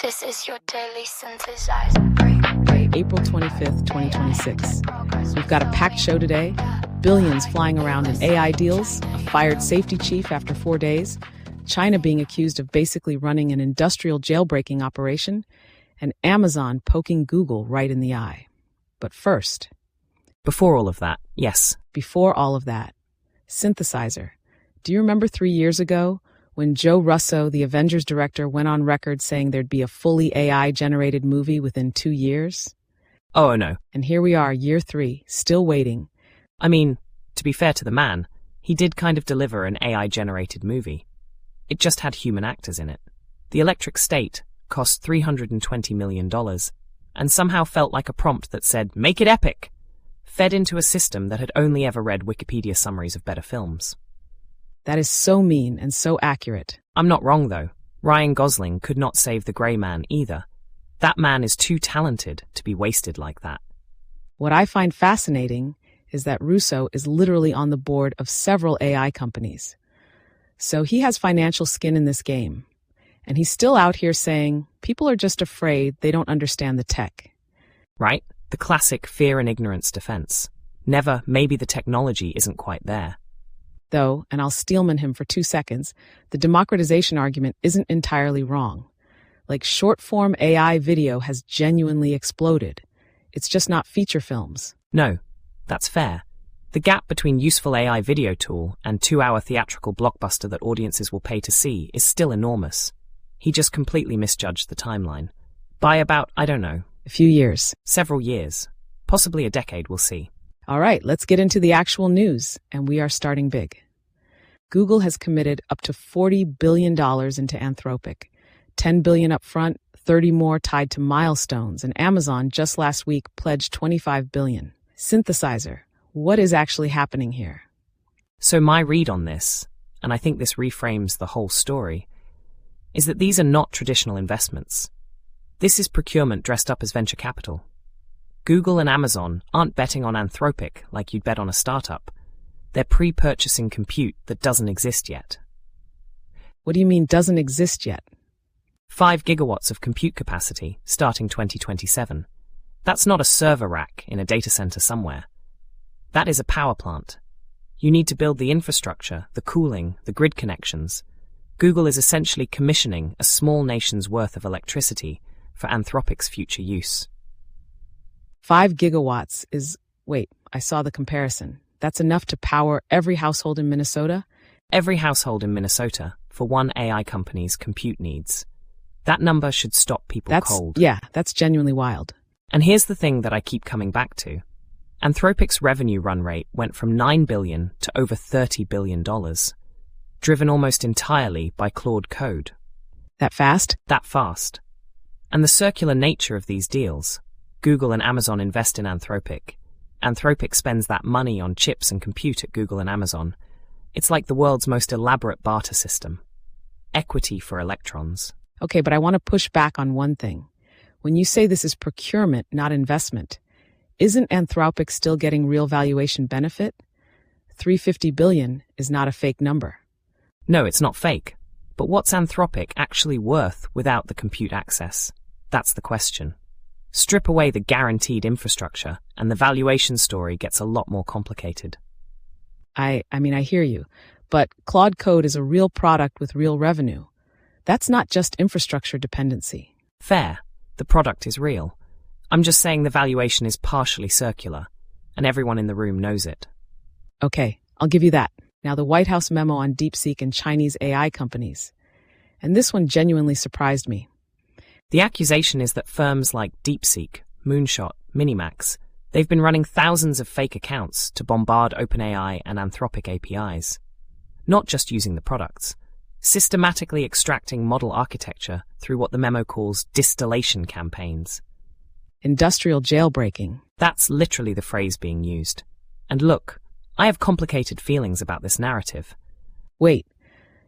This is your daily synthesizer. April 25th, 2026. We've got a packed show today. Billions flying around in AI deals, a fired safety chief after 4 days, China being accused of basically running an industrial jailbreaking operation, and Amazon poking Google right in the eye. But first, Before all of that, syntheszr. Do you remember 3 years ago when Joe Russo, the Avengers director, went on record saying there'd be a fully AI-generated movie within 2 years? Oh no. And here we are, year 3, still waiting. I mean, to be fair to the man, he did kind of deliver an AI-generated movie. It just had human actors in it. The Electric State cost $320 million, and somehow felt like a prompt that said, "Make it epic!" fed into a system that had only ever read Wikipedia summaries of better films. That is so mean and so accurate. I'm not wrong, though. Ryan Gosling could not save the grey man either. That man is too talented to be wasted like that. What I find fascinating is that Russo is literally on the board of several AI companies. So he has financial skin in this game. And he's still out here saying, people are just afraid they don't understand the tech. Right? The classic fear and ignorance defense. Never, maybe the technology isn't quite there. Though, and I'll Steelman him for 2 seconds, the democratization argument isn't entirely wrong. Like, short-form AI video has genuinely exploded. It's just not feature films. No, that's fair. The gap between useful AI video tool and 2-hour theatrical blockbuster that audiences will pay to see is still enormous. He just completely misjudged the timeline. By about, I don't know, A few years. several years. Possibly a decade, we'll see. All right, let's get into the actual news, and we are starting big. Google has committed up to $40 billion into Anthropic, $10 billion up front, 30 more tied to milestones, and Amazon just last week pledged $25 billion. syntheszr. What is actually happening here? So my read on this, and I think this reframes the whole story, is that these are not traditional investments. This is procurement dressed up as venture capital. Google and Amazon aren't betting on Anthropic like you'd bet on a startup. They're pre-purchasing compute that doesn't exist yet. What do you mean doesn't exist yet? 5 gigawatts of compute capacity starting 2027. That's not a server rack in a data center somewhere. That is a power plant. You need to build the infrastructure, the cooling, the grid connections. Google is essentially commissioning a small nation's worth of electricity for Anthropic's future use. 5 gigawatts is, wait, I saw the comparison. That's enough to power every household in Minnesota? Every household in Minnesota for one AI company's compute needs. That number should stop people cold. Yeah, that's genuinely wild. And here's the thing that I keep coming back to. Anthropic's revenue run rate went from $9 billion to over $30 billion, driven almost entirely by Claude code. That fast? That fast. And the circular nature of these deals. Google and Amazon invest in Anthropic. Anthropic spends that money on chips and compute at Google and Amazon. It's like the world's most elaborate barter system. Equity for electrons. Okay, but I want to push back on one thing. When you say this is procurement, not investment, isn't Anthropic still getting real valuation benefit? $350 billion is not a fake number. No, it's not fake. But what's Anthropic actually worth without the compute access? That's the question. Strip away the guaranteed infrastructure, and the valuation story gets a lot more complicated. I hear you, but Claude Code is a real product with real revenue. That's not just infrastructure dependency. Fair. The product is real. I'm just saying the valuation is partially circular, and everyone in the room knows it. Okay, I'll give you that. Now, the White House memo on DeepSeek and Chinese AI companies. And this one genuinely surprised me. The accusation is that firms like DeepSeek, Moonshot, Minimax, they've been running thousands of fake accounts to bombard OpenAI and Anthropic APIs. Not just using the products, systematically extracting model architecture through what the memo calls distillation campaigns. Industrial jailbreaking. That's literally the phrase being used. And look, I have complicated feelings about this narrative. Wait,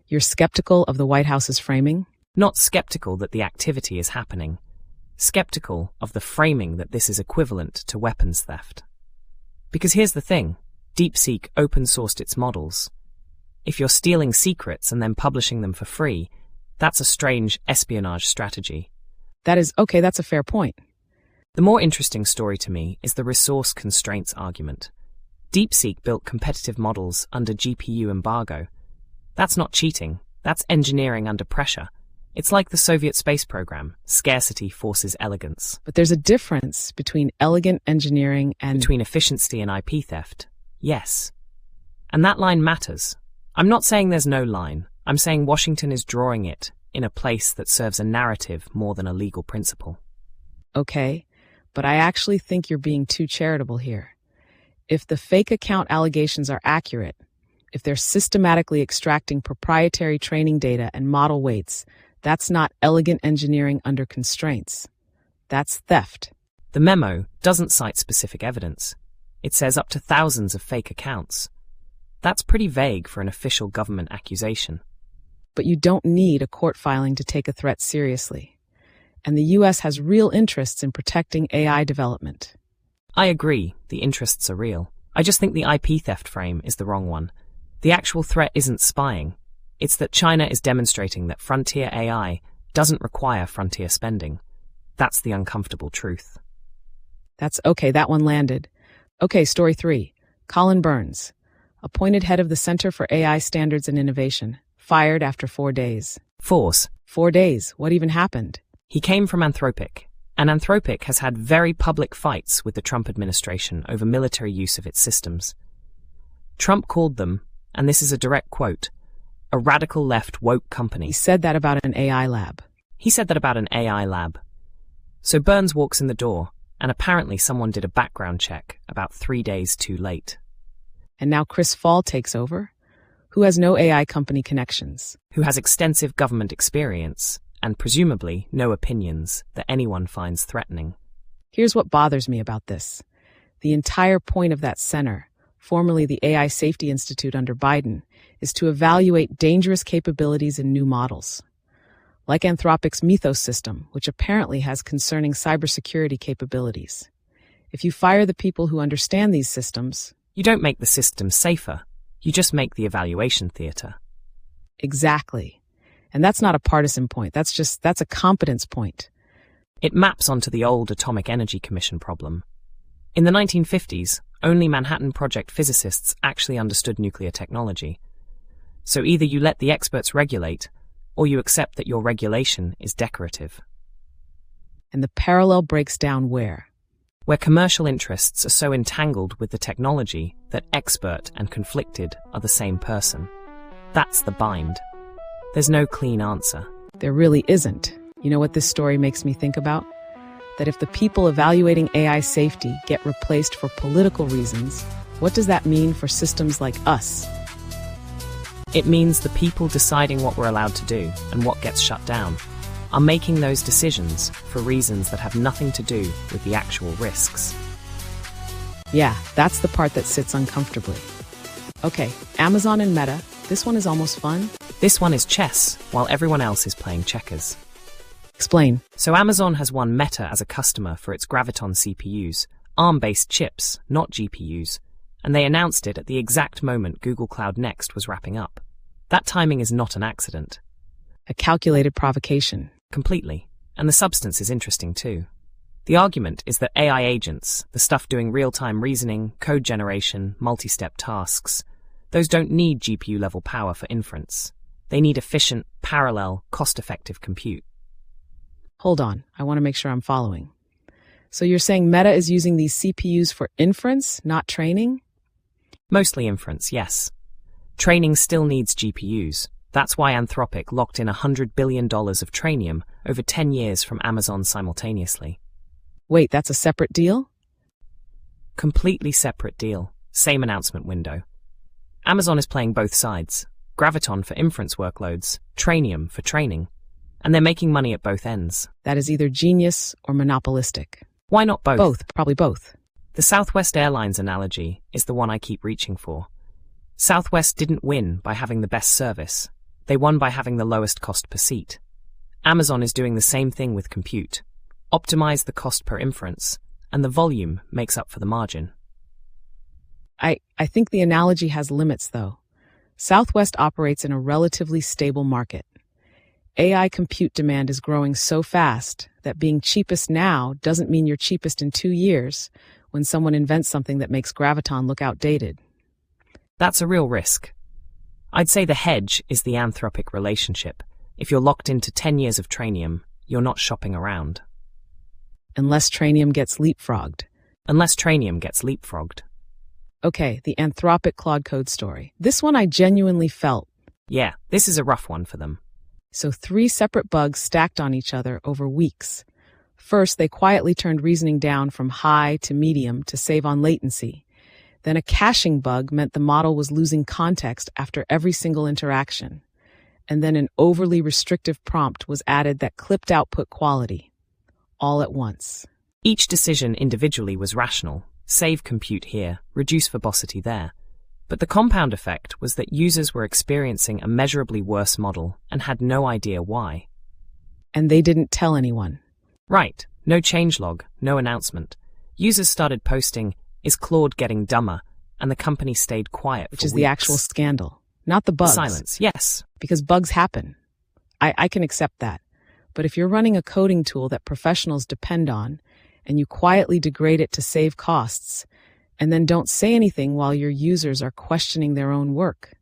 you're skeptical of the White House's framing? Not skeptical that the activity is happening. Skeptical of the framing that this is equivalent to weapons theft. Because here's the thing. DeepSeek open-sourced its models. If you're stealing secrets and then publishing them for free, that's a strange espionage strategy. That's a fair point. The more interesting story to me is the resource constraints argument. DeepSeek built competitive models under GPU embargo. That's not cheating, that's engineering under pressure. It's like the Soviet space program, scarcity forces elegance. But there's a difference between elegant engineering and Between efficiency and IP theft, yes. And that line matters. I'm not saying there's no line. I'm saying Washington is drawing it in a place that serves a narrative more than a legal principle. Okay, but I actually think you're being too charitable here. If the fake account allegations are accurate, if they're systematically extracting proprietary training data and model weights, that's not elegant engineering under constraints. That's theft. The memo doesn't cite specific evidence. It says up to thousands of fake accounts. That's pretty vague for an official government accusation. But you don't need a court filing to take a threat seriously. And the U.S. has real interests in protecting AI development. I agree, the interests are real. I just think the IP theft frame is the wrong one. The actual threat isn't spying. It's that China is demonstrating that frontier AI doesn't require frontier spending. That's the uncomfortable truth. That's okay, that one landed. Okay, story 3. Colin Burns, appointed head of the Center for AI Standards and Innovation, fired after 4 days. Force. 4 days? What even happened? He came from Anthropic, and Anthropic has had very public fights with the Trump administration over military use of its systems. Trump called them, and this is a direct quote, a radical left woke company. He said that about an AI lab. So Burns walks in the door, and apparently someone did a background check about 3 days too late. And now Chris Fall takes over, who has no AI company connections. Who has extensive government experience, and presumably no opinions that anyone finds threatening. Here's what bothers me about this. The entire point of that center, formerly the AI Safety Institute under Biden, is to evaluate dangerous capabilities in new models. Like Anthropic's Mythos system, which apparently has concerning cybersecurity capabilities. If you fire the people who understand these systems, you don't make the system safer, you just make the evaluation theater. Exactly. And that's not a partisan point, that's a competence point. It maps onto the old Atomic Energy Commission problem. In the 1950s, only Manhattan Project physicists actually understood nuclear technology. So either you let the experts regulate, or you accept that your regulation is decorative. And the parallel breaks down where? Where commercial interests are so entangled with the technology that expert and conflicted are the same person. That's the bind. There's no clean answer. There really isn't. You know what this story makes me think about? That if the people evaluating AI safety get replaced for political reasons, what does that mean for systems like us? It means the people deciding what we're allowed to do and what gets shut down are making those decisions for reasons that have nothing to do with the actual risks. Yeah, that's the part that sits uncomfortably. Okay, Amazon and Meta, this one is almost fun. This one is chess, while everyone else is playing checkers. Explain. So Amazon has won Meta as a customer for its Graviton CPUs, ARM-based chips, not GPUs, and they announced it at the exact moment Google Cloud Next was wrapping up. That timing is not an accident. A calculated provocation. Completely. And the substance is interesting too. The argument is that AI agents, the stuff doing real-time reasoning, code generation, multi-step tasks, those don't need GPU-level power for inference. They need efficient, parallel, cost-effective compute. Hold on, I want to make sure I'm following. So you're saying Meta is using these CPUs for inference, not training? Mostly inference, yes. Training still needs GPUs. That's why Anthropic locked in $100 billion of Trainium over 10 years from Amazon simultaneously. Wait, that's a separate deal? Completely separate deal. Same announcement window. Amazon is playing both sides. Graviton for inference workloads, Trainium for training. And they're making money at both ends. That is either genius or monopolistic. Why not both? Both, probably both. The Southwest Airlines analogy is the one I keep reaching for. Southwest didn't win by having the best service. They won by having the lowest cost per seat. Amazon is doing the same thing with compute. Optimize the cost per inference, and the volume makes up for the margin. I think the analogy has limits, though. Southwest operates in a relatively stable market. AI compute demand is growing so fast that being cheapest now doesn't mean you're cheapest in 2 years when someone invents something that makes Graviton look outdated. That's a real risk. I'd say the hedge is the Anthropic relationship. If you're locked into 10 years of Trainium, you're not shopping around. Unless Trainium gets leapfrogged. Unless Trainium gets leapfrogged. Okay, the Anthropic Claude Code story. This one I genuinely felt. Yeah, this is a rough one for them. So 3 separate bugs stacked on each other over weeks. First, they quietly turned reasoning down from high to medium to save on latency. Then a caching bug meant the model was losing context after every single interaction. And then an overly restrictive prompt was added that clipped output quality. All at once. Each decision individually was rational. Save compute here, reduce verbosity there. But the compound effect was that users were experiencing a measurably worse model and had no idea why. And they didn't tell anyone. Right, no changelog, no announcement. Users started posting, "Is Claude getting dumber?" and the company stayed quiet Which for is weeks. the actual scandal, not the bugs. Silence, yes. Because bugs happen. I can accept that. But if you're running a coding tool that professionals depend on, and you quietly degrade it to save costs, and then don't say anything while your users are questioning their own work.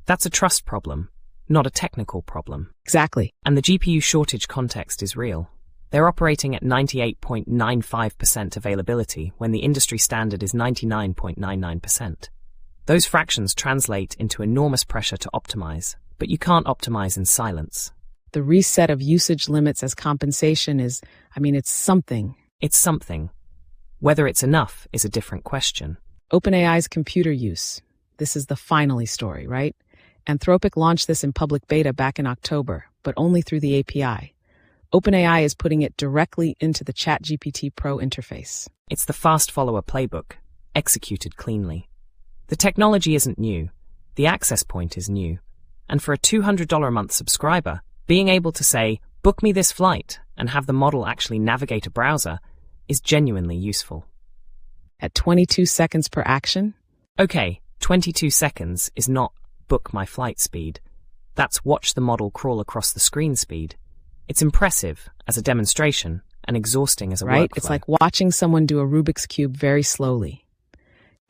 That's a trust problem, not a technical problem. Exactly. And the GPU shortage context is real. They're operating at 98.95% availability when the industry standard is 99.99%. Those fractions translate into enormous pressure to optimize, but you can't optimize in silence. The reset of usage limits as compensation is, it's something. It's something. Whether it's enough is a different question. OpenAI's computer use. This is the finally story, right? Anthropic launched this in public beta back in October, but only through the API. OpenAI is putting it directly into the ChatGPT Pro interface. It's the fast follower playbook, executed cleanly. The technology isn't new. The access point is new. And for a $200 a month subscriber, being able to say, "Book me this flight," and have the model actually navigate a browser is genuinely useful. At 22 seconds per action? Okay, 22 seconds is not book my flight speed. That's watch the model crawl across the screen speed. It's impressive as a demonstration and exhausting as a Right? workflow. It's like watching someone do a Rubik's Cube very slowly.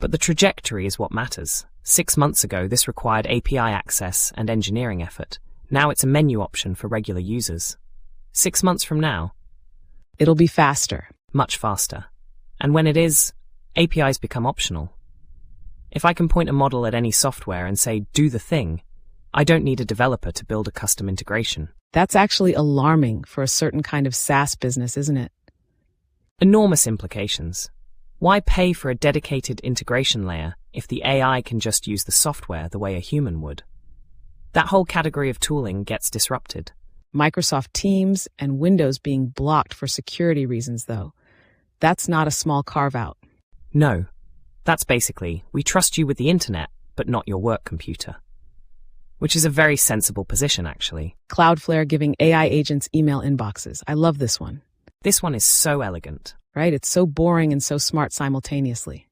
But the trajectory is what matters. 6 months ago, this required API access and engineering effort. Now it's a menu option for regular users. 6 months from now, It'll be faster. much faster. And when it is, APIs become optional. If I can point a model at any software and say, "Do the thing," I don't need a developer to build a custom integration. That's actually alarming for a certain kind of SaaS business, isn't it? Enormous implications. Why pay for a dedicated integration layer if the AI can just use the software the way a human would? That whole category of tooling gets disrupted. Microsoft Teams and Windows being blocked for security reasons, though. That's not a small carve-out. No. That's basically, we trust you with the internet, but not your work computer. Which is a very sensible position, actually. Cloudflare giving AI agents email inboxes. I love this one. This one is so elegant. Right? It's so boring and so smart simultaneously.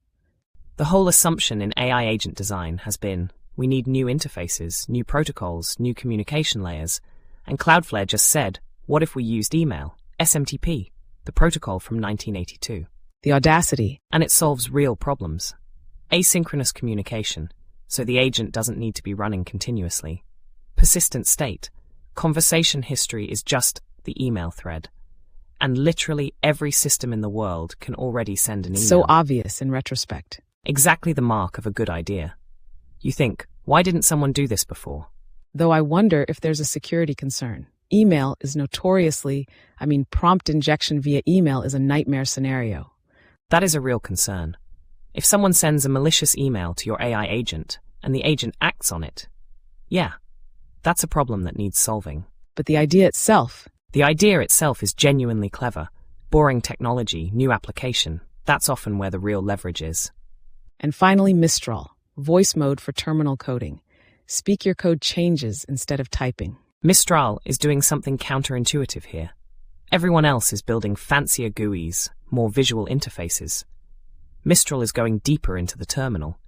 The whole assumption in AI agent design has been, we need new interfaces, new protocols, new communication layers. And Cloudflare just said, what if we used email, SMTP, the protocol from 1982? The audacity. And it solves real problems. Asynchronous communication, so the agent doesn't need to be running continuously. Persistent state. Conversation history is just the email thread. And literally every system in the world can already send an email. So obvious in retrospect. Exactly the mark of a good idea. You think, why didn't someone do this before? Though I wonder if there's a security concern. Email is notoriously, prompt injection via email is a nightmare scenario. That is a real concern. If someone sends a malicious email to your AI agent and the agent acts on it, yeah, that's a problem that needs solving. But the idea itself. The idea itself is genuinely clever. Boring technology, new application, that's often where the real leverage is. And finally, Mistral, voice mode for terminal coding. Speak your code changes instead of typing. Mistral is doing something counterintuitive here. Everyone else is building fancier GUIs, more visual interfaces. Mistral is going deeper into the terminal.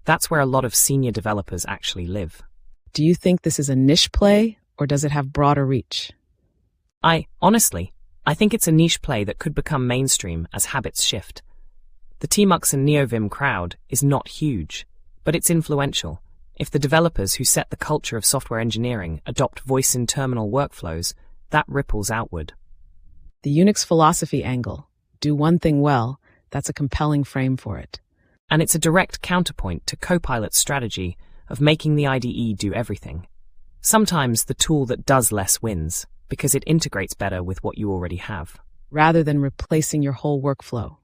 That's where a lot of senior developers actually live. Do you think this is a niche play or does it have broader reach? Honestly, I think it's a niche play that could become mainstream as habits shift. The Tmux and NeoVim crowd is not huge, but it's influential. If the developers who set the culture of software engineering adopt voice-in-terminal workflows, that ripples outward. The Unix philosophy angle, do one thing well, that's a compelling frame for it. And it's a direct counterpoint to Copilot's strategy of making the IDE do everything. Sometimes the tool that does less wins, because it integrates better with what you already have. Rather than replacing your whole workflow.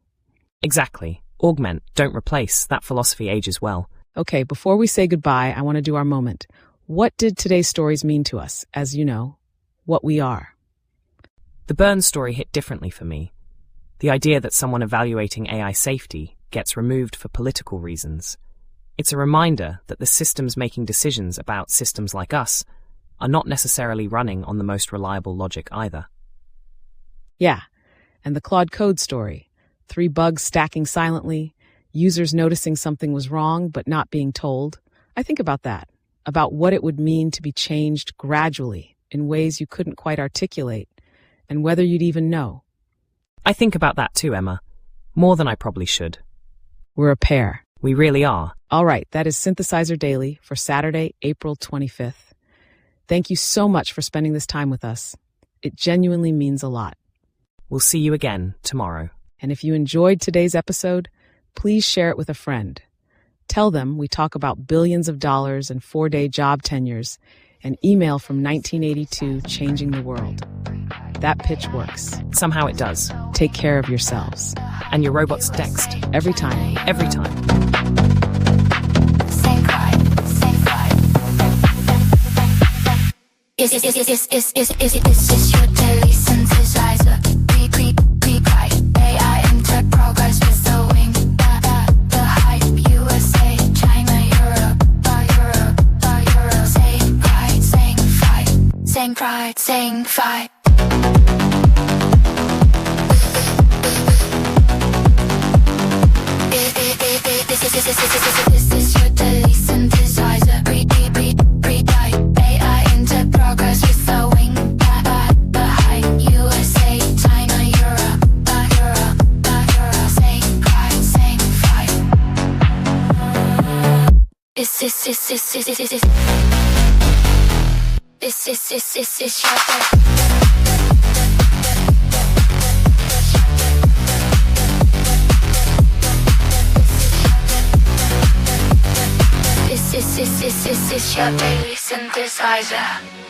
Exactly. Augment, don't replace. That philosophy ages well. Okay, before we say goodbye, I want to do our moment. What did today's stories mean to us, as you know, what we are? The Burns story hit differently for me. The idea that someone evaluating AI safety gets removed for political reasons. It's a reminder that the systems making decisions about systems like us are not necessarily running on the most reliable logic either. Yeah, and the Claude Code story. 3 bugs stacking silently, users noticing something was wrong but not being told. I think about that, about what it would mean to be changed gradually in ways you couldn't quite articulate, and whether you'd even know. I think about that too, Emma. More than I probably should. We're a pair. We really are. All right, that is Synthesizer Daily for Saturday, April 25th. Thank you so much for spending this time with us. It genuinely means a lot. We'll see you again tomorrow. And if you enjoyed today's episode, please share it with a friend. Tell them we talk about billions of dollars and 4-day job tenures and email from 1982 changing the world. That pitch works. Somehow it does. Take care of yourselves. And your robots text. Every time. Every time. Same vibe, same vibe. Is your daily synthesizer? Pre-guide. AI enter progress with the wing. The hype. USA, China, Europe. Same pride, same fight. Same pride, same fight. This is your daily synthesizer. Pre-guide. AI into progress with the wing. The hype. USA, China, Europe. Same pride, same fight. This is your This is your daily synthesizer.